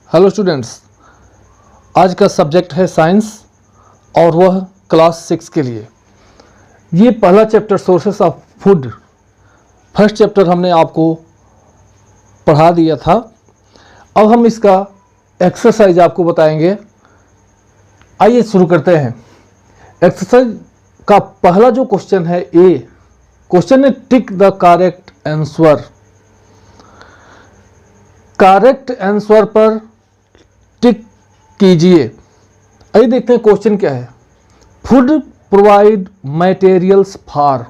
Hello students, आज का subject है साइंस और वह क्लास 6 के लिए। ये पहला chapter sources of food, first chapter हमने आपको पढ़ा दिया था। अब हम इसका एक्सरसाइज आपको बताएंगे। आइए शुरू करते हैं। एक्सरसाइज का पहला जो क्वेश्चन है, ए क्वेश्चन है tick the correct answer. Correct answer पर टिक कीजिए। आइए देखते हैं क्वेश्चन क्या है। Food provide materials for,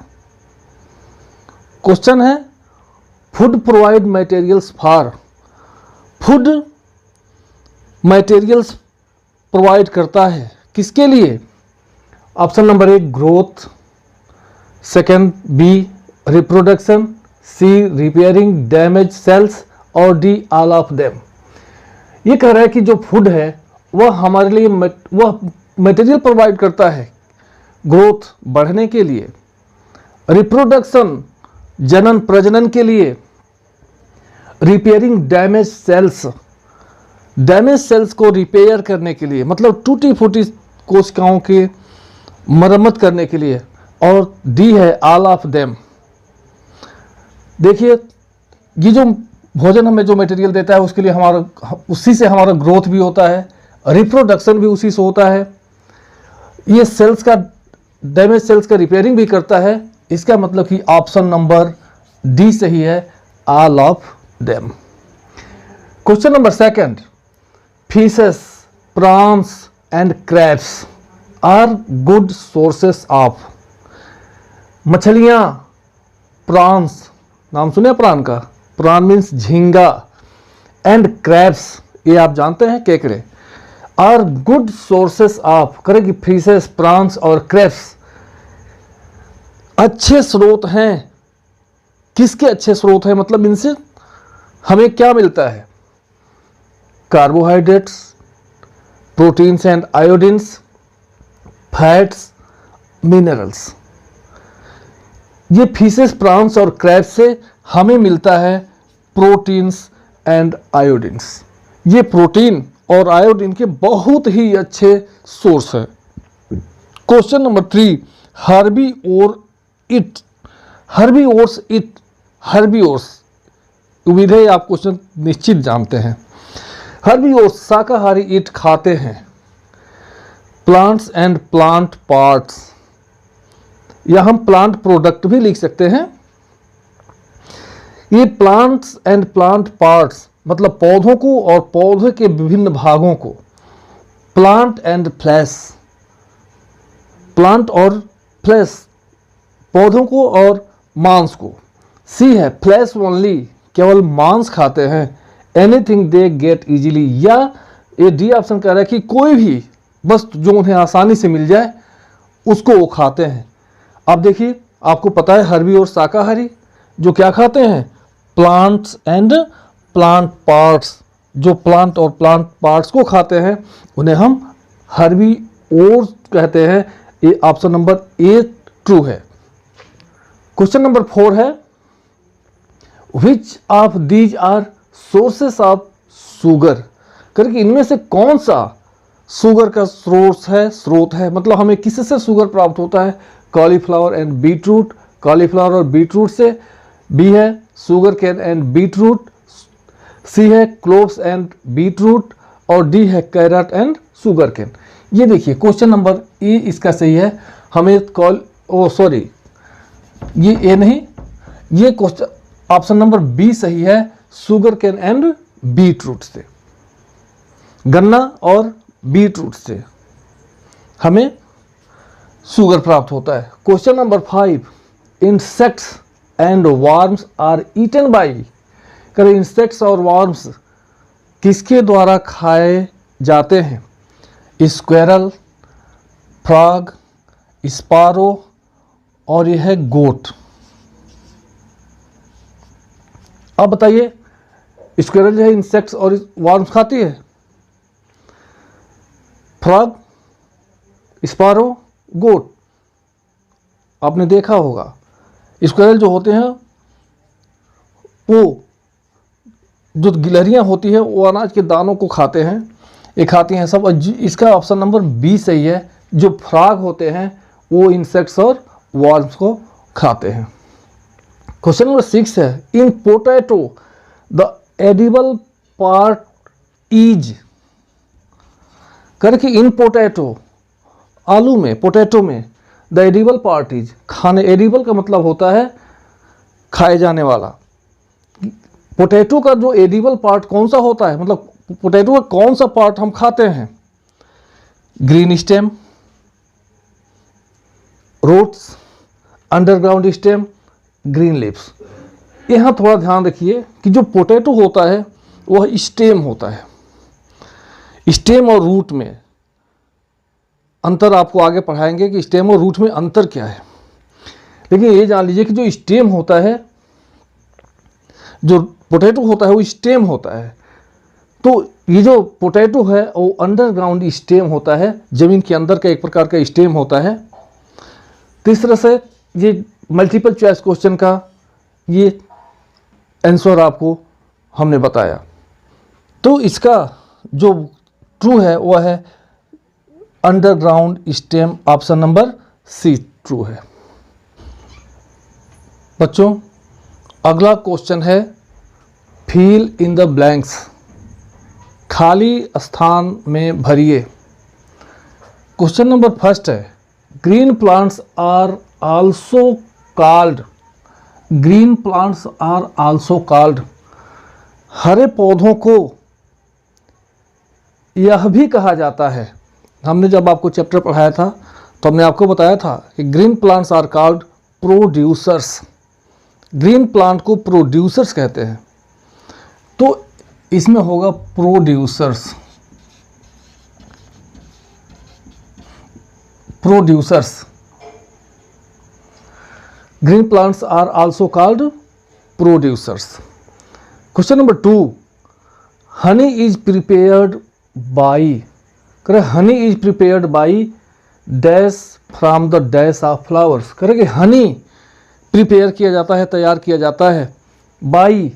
question है food provide materials for. Food materials provide करता है किसके लिए? Option number A growth, second B reproduction, C repairing damage cells और डी ऑल ऑफ देम। ये कह रहा है कि जो फूड है वह हमारे लिए वह मटेरियल प्रोवाइड करता है ग्रोथ बढ़ने के लिए, रिप्रोडक्शन जनन प्रजनन के लिए, repairing damage cells damage cells को रिपेयर करने के लिए, मतलब टूटी फूटी कोशिकाओं के मरम्मत करने के लिए, और डी है ऑल ऑफ देम। देखिए, ये जो भोजन हमें जो मटेरियल देता है उसके लिए उसी से हमारा ग्रोथ भी होता है, रिप्रोडक्शन भी उसी से होता है, ये सेल्स का डैमेज सेल्स का रिपेयरिंग भी करता है। इसका मतलब कि ऑप्शन नंबर डी सही है, all of them. Question number second, fishes prawns and crabs are good sources of. मछलियां, प्रॉन्स, नाम सुने प्राण का, प्रॉन मीन्स झींगा, एंड क्रैब्स ये आप जानते हैं केकड़े, आर गुड सोर्सेस ऑफ करेगी फिशेस प्रॉन्स और क्रैब्स अच्छे स्रोत हैं। किसके अच्छे स्रोत हैं? मतलब इनसे हमें क्या मिलता है? Carbohydrates, proteins and आयोडीन्स, fats, minerals. ये फिशेस प्रॉन्स और क्रैब्स से हमें मिलता है प्रोटीन्स एंड आयोडीन्स। ये प्रोटीन और आयोडीन के बहुत ही अच्छे सोर्स है। क्वेश्चन नंबर 3, हर्बीवोर्स उम्मीद आप क्वेश्चन निश्चित जानते हैं। हर्बीवोर्स शाकाहारी ईट खाते हैं प्लांट्स एंड प्लांट पार्ट्स, या हम प्लांट प्रोडक्ट भी लिख सकते हैं। ये प्लांट्स एंड प्लांट पार्ट्स मतलब पौधों को और पौधे के विभिन्न भागों को, प्लांट एंड फ्लैश, प्लांट और फ्लैश पौधों को और मांस को। सी है फ्लैश ओनली, केवल मांस खाते हैं। एनीथिंग दे गेट इजीली, या ये डी ऑप्शन कह रहा है कि कोई भी वस्तु जो उन्हें आसानी से मिल जाए उसको वो खाते हैं। अब देखिए, आपको पता है हर्बी और शाकाहारी जो क्या खाते हैं? Plants and plant parts. जो प्लांट और प्लांट पार्ट्स को खाते हैं उन्हें हम हर्बीवोर्स कहते हैं। ये ऑप्शन नंबर ए ट्रू है। क्वेश्चन नंबर 4 है, which of these are sources of sugar. करके इनमें से कौन सा शुगर का स्रोत है, मतलब हमें किससे शुगर प्राप्त होता है? कॉलीफ्लावर एंड बीटरूट, कॉलीफ्लावर और बीटरूट से। बी है शुगर कैन एंड बीटरूट, सी है क्लोव्स एंड बीटरूट, और डी है कैरट एंड शुगर कैन। ये देखिए क्वेश्चन नंबर ए इसका सही है। हमें ये ए नहीं, ये क्वेश्चन ऑप्शन नंबर बी सही है, शुगर कैन एंड बीटरूट से, गन्ना और बीटरूट से हमें शुगर प्राप्त होता है। Question number 5, insects and worms are eaten by. करें इंसेक्ट्स और वर्म्स किसके द्वारा खाए जाते हैं? स्क्वेरल, फ्रॉग, स्पारो, और यह है गोट। अब बताइए, स्क्वेरल जो है इंसेक्ट्स और वर्म्स खाती है, फ्रॉग, स्पारो, गोट। आपने देखा होगा स्क्वेरल जो होते हैं वो जो गिलहरियाँ होती है वो अनाज के दानों को खाते हैं, ये खाती हैं सब। इसका ऑप्शन नंबर बी सही है। जो फ्रॉग होते हैं वो इंसेक्ट्स और वर्म्स को खाते हैं। क्वेश्चन नंबर 6 है, in potato the edible part is, करके इन पोटैटो, आलू में, पोटैटो में, द एडिबल पार्ट इज, खाने, एडिबल का मतलब होता है खाए जाने वाला। पोटैटो का जो एडिबल पार्ट कौन सा होता है, मतलब पोटैटो का कौन सा पार्ट हम खाते हैं? Green stem, roots, underground stem, green lips. यहाँ थोड़ा ध्यान रखिए कि जो पोटैटो होता है वह स्टेम होता है। स्टेम और रूट में अंतर आपको आगे पढ़ाएंगे कि स्टेम और रूट में अंतर क्या है। लेकिन ये जान लीजिए कि जो स्टेम होता है, जो पोटैटो होता है वो स्टेम होता है। तो ये जो पोटैटो है वो अंडरग्राउंड स्टेम होता है, जमीन के अंदर का एक प्रकार का स्टेम होता है। तो इस तरह से ये मल्टीपल चॉइस क्वेश्चन का ये आंसर आपको हमने बताया। तो इसका जो ट्रू है वह है underground stem, option number C true है। बच्चों अगला क्वेश्चन है फिल इन द ब्लैंक्स, खाली स्थान में भरिए। क्वेश्चन नंबर फर्स्ट है, green plants are also called, green plants are also called, हरे पौधों को यह भी कहा जाता है। हमने जब आपको चैप्टर पढ़ाया था तो हमने आपको बताया था कि green plants are called producers, green plant को प्रोड्यूसर्स कहते हैं। तो इसमें होगा producers, producers, green plants are also called producers. Question number 2, honey is prepared by, करे honey is prepared by dash from the dash of flowers, करेंगे honey prepare किया जाता है, तैयार किया जाता है बाई,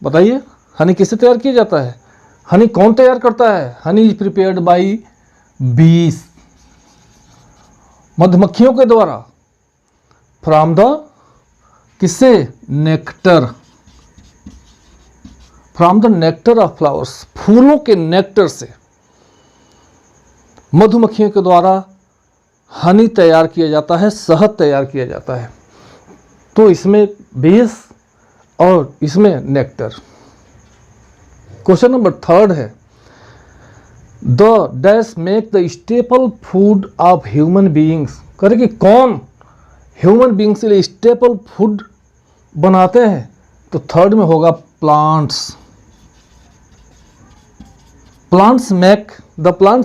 बताइए हनी किससे तैयार किया जाता है? हनी कौन तैयार करता है? हनी इज प्रिपेयर्ड बाई बीस, मधुमक्खियों के द्वारा, फ्रॉम द, किससे? Nectar, from the nectar of flowers, फूलों के नेक्टर से मधुमक्खियों के द्वारा हनी तैयार किया जाता है, शहद तैयार किया जाता है। तो इसमें बेस और इसमें नेक्टर। क्वेश्चन नंबर 3 है, the dash make the staple food of human beings, करेंगे कौन ह्यूमन बीइंग्स के लिए स्टेपल फूड बनाते हैं? तो 3rd में होगा plants, plants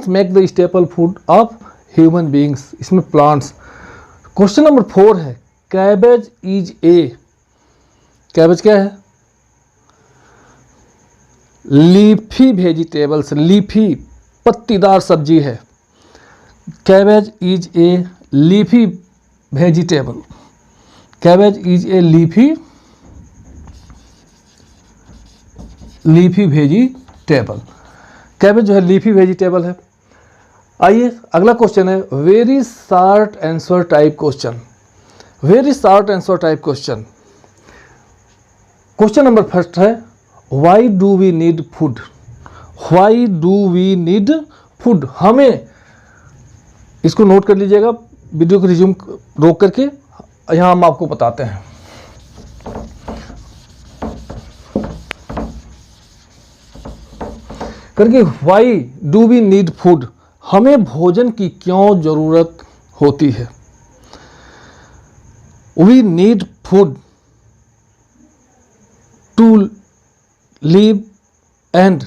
make the staple food of human beings, इसमें प्लांट्स। क्वेश्चन नंबर 4 है, कैबेज इज ए, कैबेज क्या है? लीफी वेजिटेबल्स, लीफी पत्तीदार सब्जी है। Cabbage is a leafy vegetable, cabbage is a leafy vegetable, cabbage जो है लीफी वेजिटेबल है। आइए अगला क्वेश्चन है very short answer type question, very short answer type question. Question number 1 है, why do we need food, why do we need food, हमें, इसको note कर लीजिएगा, वीडियो को रिज्यूम रोक करके यहाँ हम आपको बताते हैं। करके why do we need food, हमें भोजन की क्यों जरूरत होती है? We need food to live and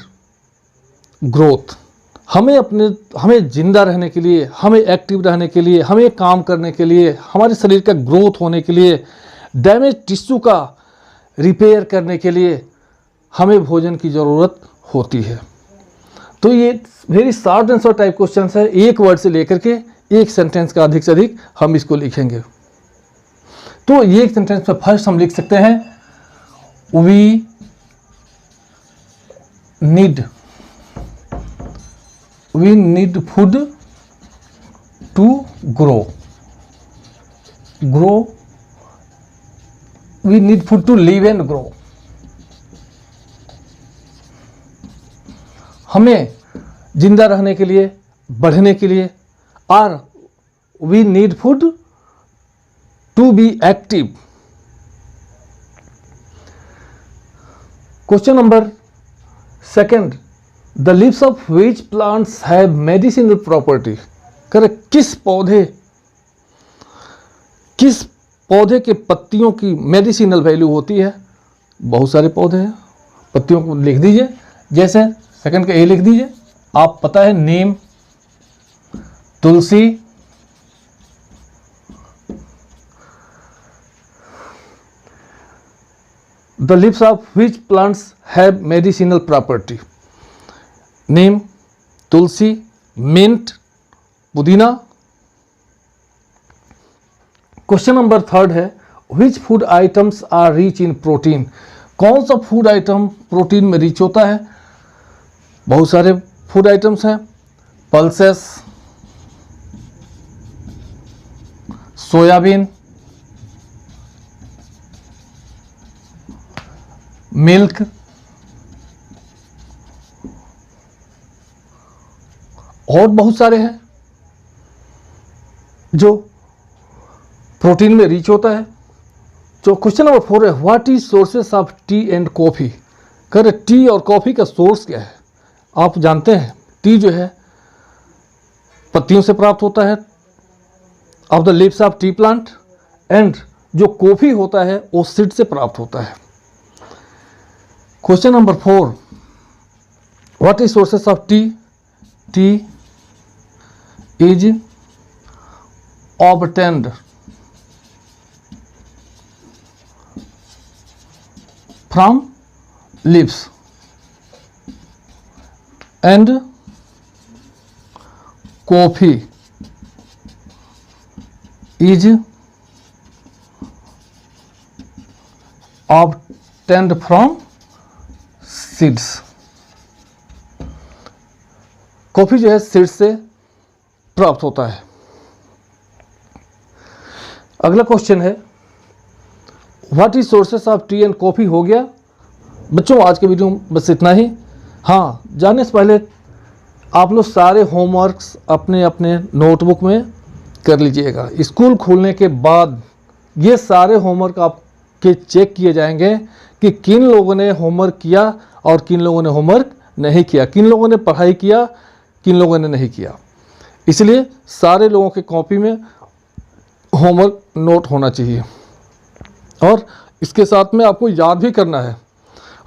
growth, हमें जिंदा रहने के लिए, हमें एक्टिव रहने के लिए, हमें काम करने के लिए, हमारे शरीर का ग्रोथ होने के लिए, डैमेज टिश्यू का रिपेयर करने के लिए हमें भोजन की ज़रूरत होती है। तो ये very short answer type question है, एक वर्ड से लेकर के एक सेंटेंस का अधिक से अधिक हम इसको लिखेंगे। तो ये एक सेंटेंस में फर्स्ट हम लिख सकते हैं we need food to grow we need food to live and grow. हमें जिंदा रहने के लिए, बढ़ने के लिए, और we need food to be active. Question number second, the leaves of which plants have medicinal property. Correct, किस पौधे के पत्तियों की मेडिसिनल वैल्यू होती है? बहुत सारे पौधे हैं, पत्तियों को लिख दीजिए। जैसे सेकंड का ए लिख दीजिए, आप पता है neem, tulsi, the leaves of which plants have medicinal property. Neem, tulsi, mint, पुदीना। क्वेश्चन नंबर थर्ड है, which food items are rich in protein. कौन सा फूड आइटम प्रोटीन में रिच होता है? बहुत सारे फूड आइटम्स हैं, पल्सेस, सोयाबीन, मिल्क, और बहुत सारे हैं जो प्रोटीन में रिच होता है। जो क्वेश्चन नंबर 4 है, what is sources of T and coffee. कर टी और कॉफी का सोर्स क्या है? आप जानते हैं टी जो है पत्तियों से प्राप्त होता है, of the leaves of T plant, and जो कॉफी होता है वो सीड से प्राप्त होता है। Question number 4, what is sources of T. T is obtained from leaves and coffee is obtained from seeds। Coffee जो है सीड से प्राप्त होता है। अगला क्वेश्चन है, what is sources of T and coffee. हो गया बच्चों, आज के वीडियो में बस इतना ही। हाँ, जाने से पहले आप लोग सारे होमवर्क्स अपने अपने नोटबुक में कर लीजिएगा। स्कूल खुलने के बाद ये सारे होमवर्क आपके चेक किए जाएंगे कि किन लोगों ने होमवर्क किया और किन लोगों ने होमवर्क नहीं किया, किन लोगों ने पढ़ाई किया, किन लोगों ने नहीं किया। इसलिए सारे लोगों के कॉपी में होमवर्क नोट होना चाहिए और इसके साथ में आपको याद भी करना है।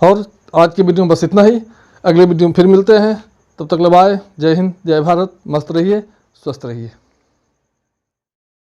और आज की वीडियो में बस इतना ही। अगले वीडियो में फिर मिलते हैं, तब तक बाय। जय हिंद, जय भारत। मस्त रहिए, स्वस्थ रहिए।